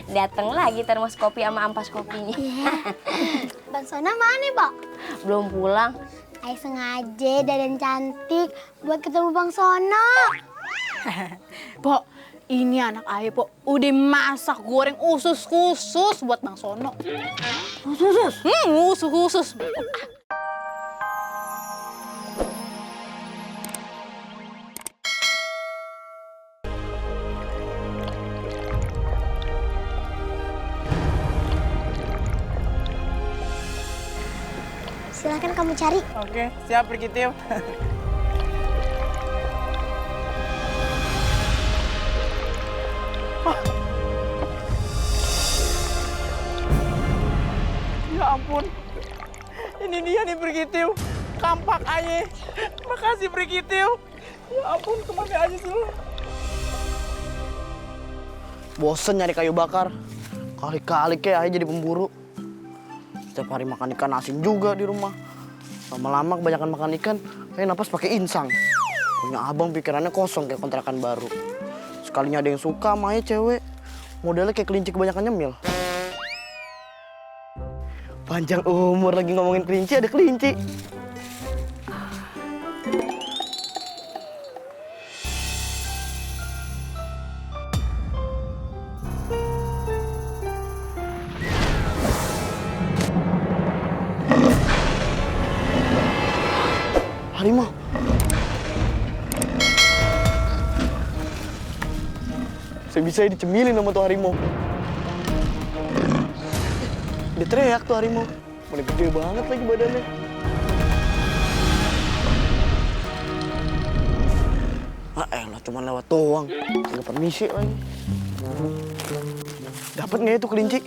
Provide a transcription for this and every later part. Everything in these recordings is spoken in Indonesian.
Dateng lagi termos kopi sama ampas kopinya. Bang Sona mana, Bok? Belum pulang. Ay sengaja dandan cantik buat ketemu Bang Sono. Pok, ini anak ayah, Pok. Udah masak goreng usus khusus buat Bang Sono. Usus? Usus khusus. Silakan kamu cari. Oke, siap pergi Tio. Ya ampun, ini dia nih Brigitio, kampak aja. Makasih Brigitio. Ya ampun, kemana aja sih lu? Bosen nyari kayu bakar. Kali-kali kayak aja jadi pemburu. Setiap hari makan ikan asin juga di rumah. Lama-lama kebanyakan makan ikan, kayak napas pakai insang. Punya abang pikirannya kosong kayak kontrakan baru. Sekalinya ada yang suka sama cewek, modelnya kayak kelinci kebanyakan nyemil. Panjang umur lagi ngomongin kelinci, ada kelinci. Harimau. Bisa-bisa dicemilin sama tuh harimau. Dia teriak tuh harimau. Mana gede banget lagi badannya. Ah elah, cuma lewat doang. Nggak permisi lagi. Dapat nggak itu kelinci?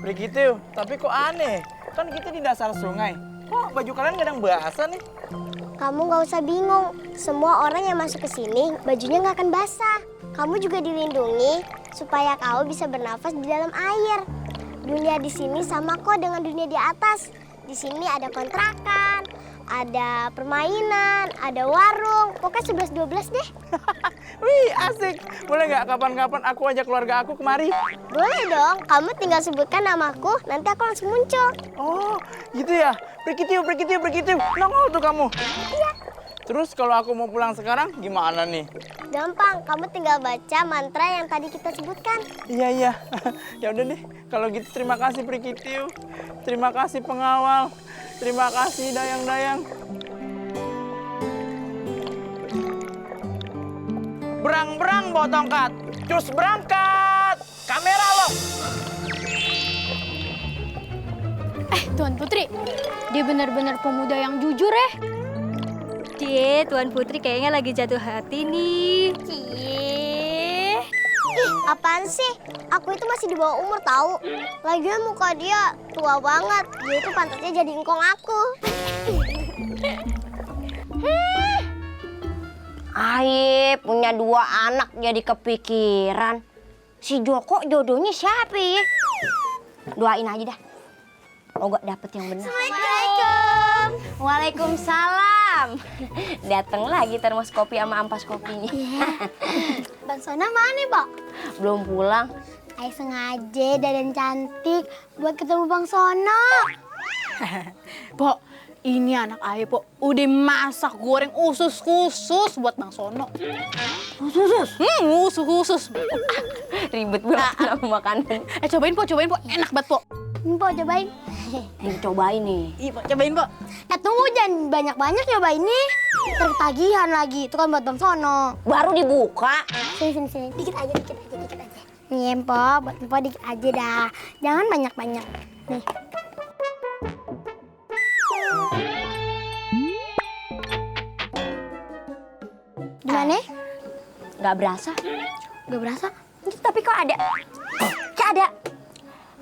Brigitio, tapi kok aneh? Kan kita di dasar sungai. Kok baju kalian kadang basah nih? Kamu nggak usah bingung. Semua orang yang masuk ke sini bajunya nggak akan basah. Kamu juga dilindungi supaya kau bisa bernafas di dalam air. Dunia di sini sama kok dengan dunia di atas. Di sini ada kontrakan, ada permainan, ada warung. Pokoknya 11-12 deh. Wih, asik. Boleh nggak kapan-kapan aku ajak keluarga aku kemari? Boleh dong. Kamu tinggal sebutkan namaku, nanti aku langsung muncul. Oh, gitu ya? Brigitio. Nongol tuh kamu. Iya. Terus kalau aku mau pulang sekarang gimana nih? Gampang, kamu tinggal baca mantra yang tadi kita sebutkan. Iya. Ya udah deh. Kalau gitu terima kasih Brigitio. Terima kasih pengawal. Terima kasih dayang-dayang. Berang-berang bawa tongkat. Cus berangkat. Kamera lo. Tuan Putri, dia benar-benar pemuda yang jujur ya. Cie, Tuan Putri kayaknya lagi jatuh hati nih. Cie. Ih, apaan sih? Aku itu masih di bawah umur tahu. Lagian muka dia tua banget. Dia itu pantasnya jadi engkong aku. Aye, punya 2 anak jadi kepikiran. Si Joko jodohnya siapa ya? Doain aja dah. Oh, gak dapet yang benar. Assalamualaikum. Waalaikumsalam. Dateng lagi termos kopi sama ampas kopinya. Bang Sona mana, Bok? Belum pulang. Ay sengaja dandan cantik buat ketemu Bang Sono. Pok, ini anak ayah, Pok. Udah masak goreng usus khusus buat Bang Sono. Usus khusus. Ribet banget nama makanan. Cobain, Pok. Enak banget, Pok. Ini Pok cobain. Ini cobain nih. Iya, Pok. Cobain, Pok. Tunggu jangan banyak-banyak nyobain nih. Tertagihan lagi. Itu kan buat Bang Sono. Baru dibuka. Sini. Dikit aja. Nih, Empok. Buat Empok dikit aja dah. Jangan banyak-banyak. Nih. Gimana? Gak berasa. Gak berasa? Tapi kok ada. Kayak ada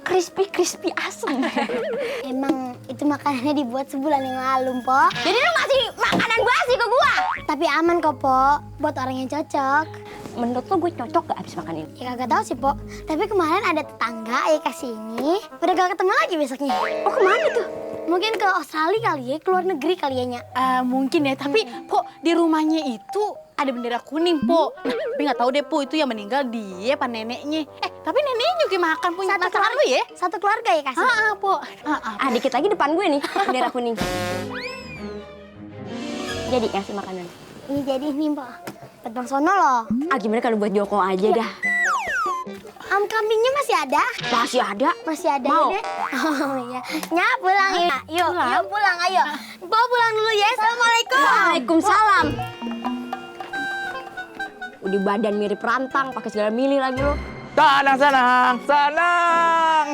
crispy asem. Emang itu makanannya dibuat sebulan yang lalu, Pok. Jadi lu ngasih makanan basi ke gua? Tapi aman kok, Pok. Buat orang yang cocok. Menurut lu gue cocok gak abis makan ini? Ya kagak tahu sih, Pok. Tapi kemarin ada tetangga ya kasih ini. Udah gak ketemu lagi besoknya. Oh, kemana tuh? Mungkin ke Australia kali ya, ke luar negeri kali ya, Nya. Mungkin ya, tapi Pok di rumahnya itu ada bendera kuning, Po. Nah, tapi nggak tahu deh, Po, itu yang meninggal dia apa neneknya. Tapi neneknya juga makan punya masakan lu ya? Satu keluarga ya kasih. Po. Dikit lagi depan gue nih, bendera kuning. Jadi ngasih makanan. Ini jadi nih, Mbak. Buat Bang Sono loh. Gimana kalau buat Joko aja dah? Kambingnya masih ada? Masih ada? Masih ada Mau? ya, Dek? Oh iya. Nya pulang ya. Yuk pulang, ayo. Bawa pulang dulu ya. Assalamualaikum. Waalaikumsalam. Udah badan mirip rantang, pakai segala milih lagi lo. Senang.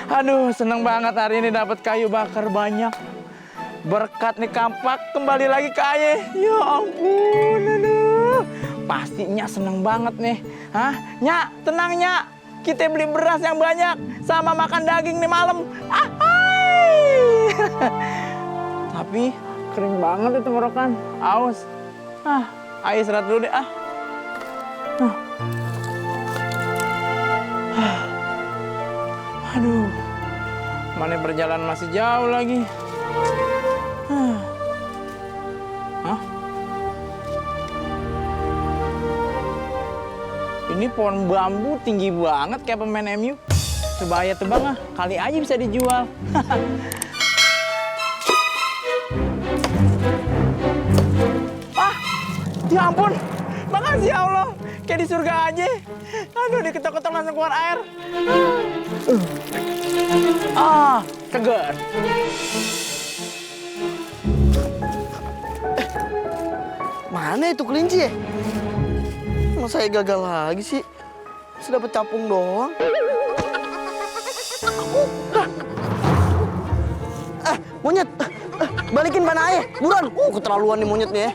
Aduh, seneng banget hari ini dapat kayu bakar banyak. Berkat nih Kampak kembali lagi ke Aye. Ya ampun, aduh. Pastinya seneng banget nih. Hah? Nyak, tenang Nyak. Kita beli beras yang banyak sama makan daging nih malam. Ahai. Tapi kering banget itu tenggorokan. Aus. Ayo istirahat dulu deh Aduh. Mana perjalanan masih jauh lagi. Ini pohon bambu tinggi banget kayak pemain MU. Coba Ayah tebang kali aja bisa dijual. Ya ampun, makasih ya Allah. Kayak di surga aja. Aduh, diketok-ketok langsung keluar air. Segar. Mana itu kelinci ya? Masa saya gagal lagi sih? Masih dapat capung doang. Monyet, balikin ban ayah, buruan. Keterlaluan nih monyet nih ya.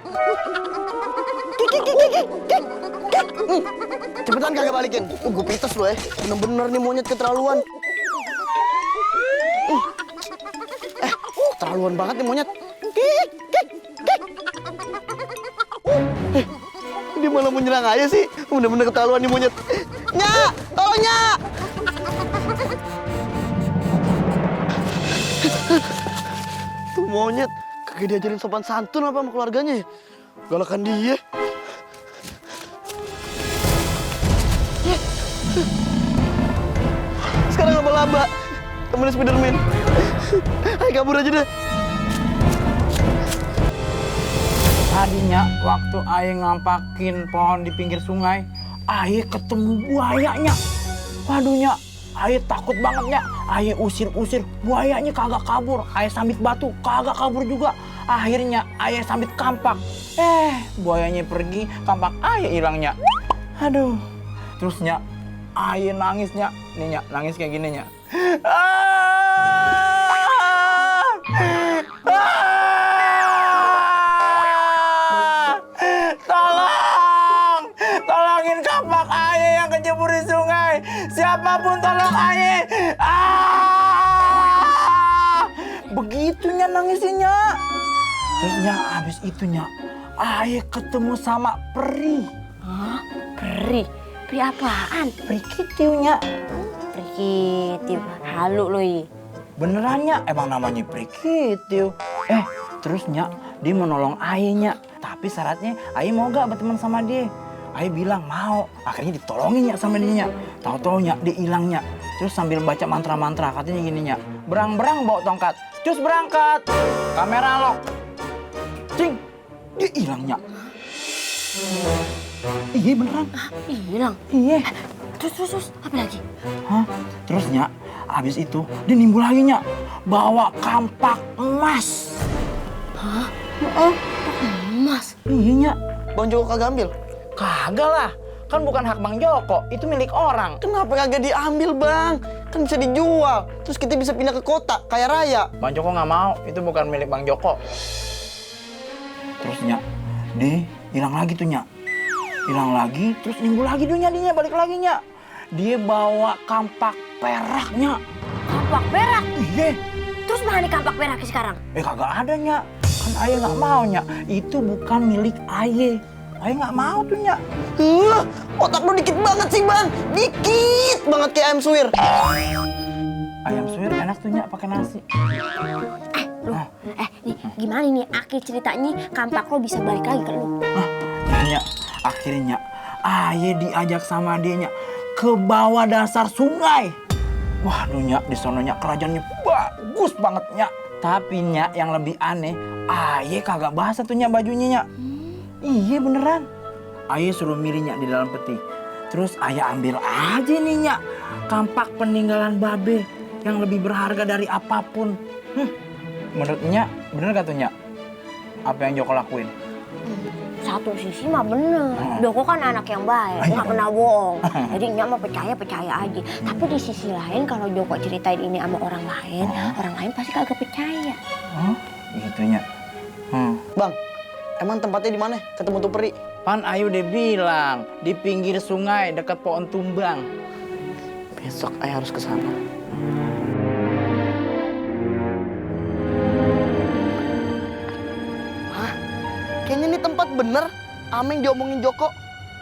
Cepetan kagak balikin. Gue pites lo ya. Bener-bener nih monyet keterlaluan. Keterlaluan banget nih monyet. Dia malah menyerang aja sih. Bener-bener keterlaluan nih monyet. Nyak, tolong Nyak. Tuh monyet, kagak diajarin sopan santun apa sama keluarganya ya? Galakan dia. Sekarang laba-laba. Temennya Spiderman. Ayo kabur aja deh. Tadinya waktu Ayah ngampakin pohon di pinggir sungai, Ayah ketemu buayanya. Waduh Nyak, Ayah takut banget Nyak. Ayah usir-usir, buayanya kagak kabur. Ayah sambit batu, kagak kabur juga. Akhirnya Ayah sambit Kampak. Buayanya pergi, Kampak Ayah hilang Nyak. Aduh, terus Nyak, Ayah nangis Nyak. Nih Nyak, nangis kayak gini Nyak. Tolongin Kampak Ayah yang kejebur di sungai. Siapapun tolong Ayah. Begitunya nangisnya. Terusnya habis itunya Ayah ketemu sama peri. Hah? Peri? Peri apaan? Peri kitiu-nya. Peri kitiu. Halu lo i. Benerannya emang namanya peri kitiu. Terusnya dia mau nolong Ayahnya. Tapi syaratnya Ayah mau gak berteman sama dia? Ayah bilang mau. Akhirnya ditolongin Nyak sama dia Nyak. Tahu-tahu Nyak dia hilang Nyak. Terus sambil baca mantra-mantra katanya gini Nyak. Berang-berang bawa tongkat. Cus berangkat. Kamera lock. Cing. Dia hilang Nyak. Iya beneran. Hilang. Iya. Terus apa lagi? Terus Nyak, abis itu dia nimbul lagi Nyak. Bawa kampak emas. Emas. Iya Nyak. Bang Joko kagak ambil? Kagak lah. Kan bukan hak Bang Joko, itu milik orang. Kenapa kagak diambil bang? Kan bisa dijual. Terus kita bisa pindah ke kota, kaya raya. Bang Joko nggak mau, itu bukan milik Bang Joko. Terus Nyak, dia hilang lagi tuh Nyak. Hilang lagi, terus nimbul lagi dia balik lagi Nyak. Dia bawa kampak perak Nyak. Kampak perak? Iya. Terus mana nih kampak peraknya sekarang? Kagak ada Nyak. Kan Ayah nggak mau Nyak. Itu bukan milik Ayah. Ayah nggak mau tuh Nyak. Otak lu dikit banget sih bang. Dikit banget kayak ayam suwir. Ayam suwir enak tuh Nyak pakai nasi. Loh, nih gimana nih akhir ceritanya kampak lo bisa balik lagi ke lu? Nya, akhirnya Aye diajak sama dia ke bawah dasar sungai. Wah, Nya di sononya kerajaannya bagus banget Nya. Tapi Nya yang lebih aneh, Aye kagak basah tuh Nya bajunya Nya. Iya beneran. Aye suruh milih Nya di dalam peti. Terus Aye ambil aja nih Nya kampak peninggalan babe yang lebih berharga dari apapun. Menurut Nya, bener gak tuh Nya? Apa yang Joko lakuin? Satu sisi mah bener, Joko kan anak yang baik, nggak pernah bohong. Jadi Nya mah percaya aja. Tapi di sisi lain kalau Joko ceritain ini sama orang lain pasti kagak percaya. Gitu Nya. Bang, emang tempatnya di mana? Ketemu tuh peri. Pan Ayu udah bilang di pinggir sungai dekat pohon tumbang. Besok Ayah harus ke sana. Hah? Kayaknya ini tempat bener. Ameng diomongin Joko.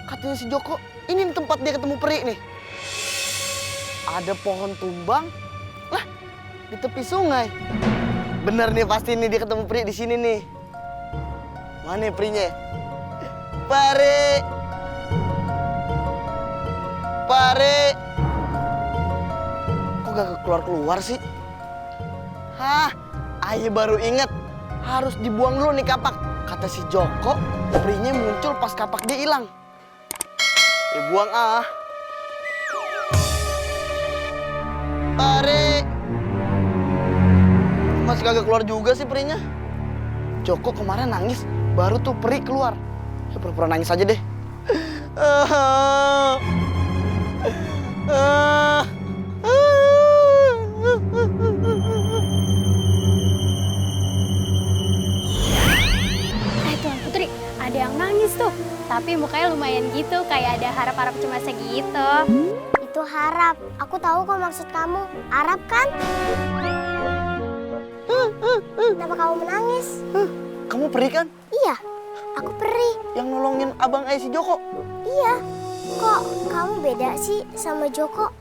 Katanya si Joko, ini nih tempat dia ketemu peri nih. Ada pohon tumbang. Lah, di tepi sungai. Bener nih pasti nih dia ketemu peri di sini nih. Mana perinya? Pare. Kok gak keluar sih? Hah, Ayah baru inget. Harus dibuang dulu nih kapak. Kata si Joko, perinya muncul pas kapak dia hilang. Ya buang ah. Pare. Masih kagak keluar juga sih perinya. Joko kemarin nangis, baru tuh peri keluar. Ya pura-pura nangis aja deh. Tuan Putri, ada yang nangis tuh. Tapi mukanya lumayan gitu, kayak ada harap-harap cemasnya gitu. Itu harap. Aku tahu kok maksud kamu. Arab kan? Kenapa kamu menangis? Kamu peri kan? Iya, aku peri. Yang nolongin abang Ayah si Joko. Iya. Kok kamu beda sih sama Joko?